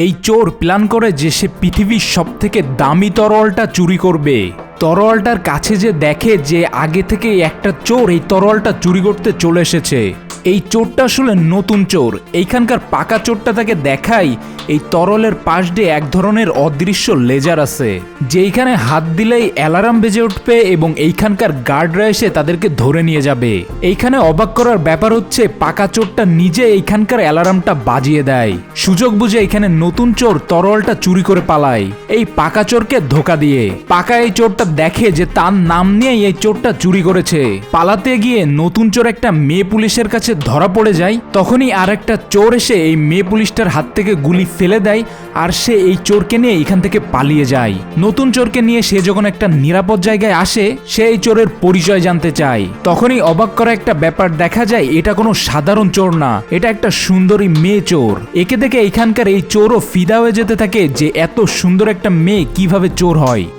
এই চোর প্ল্যান করে যে সে পৃথিবীর সবথেকে দামি তরোয়ালটা চুরি করবে। তরোয়ালটার কাছে যে দেখে যে আগে থেকে একটা চোর এই তরোয়ালটা চুরি করতে চলে এসেছে। এই চোরটা আসলে নতুন চোর। এইখানকার পাকা চোরটা তাকে দেখায় এই তরলের পাশ দিয়ে এক ধরনের অদৃশ্য লেজার আছে, যেইখানে হাত দিলেই অ্যালার্ম বেজে উঠবে এবং এইখানকার গার্ডরা এসে তাদেরকে ধরে নিয়ে যাবে। এইখানে অবাক করার ব্যাপার হচ্ছে পাকা চোরটা নিজে এইখানকার অ্যালার্মটা বাজিয়ে দেয়। সুযোগ বুঝে এখানে নতুন চোর তরোয়ালটা চুরি করে পালায় এই পাকা চোরকে ধোকা দিয়ে। পাকা এই চোরটা দেখে যে তার নাম নিয়ে এই চোরটা চুরি করেছে। পালাতে গিয়ে নতুন চোর একটা মেয়ে পুলিশের কাছে ধরা পড়ে যায়। তখনই আর একটা চোর এসে এই মেয়ে পুলিশটার হাত থেকে গুলি ফেলে দেয় আর সে এই চোরকে নিয়ে এখান থেকে পালিয়ে যায়। নতুন চোরকে নিয়ে সে যখন একটা নিরাপদ জায়গায় আসে, সে এই চোরের পরিচয় জানতে চায়। তখনই অবাক করা একটা ব্যাপার দেখা যায়, এটা কোনো সাধারণ চোর না, এটা একটা সুন্দরী মেয়ে চোর। একে দেখে এখানকার এই চোরও ফিদা হয়ে যেতে থাকে যে এত সুন্দর একটা মেয়ে কিভাবে চোর হয়।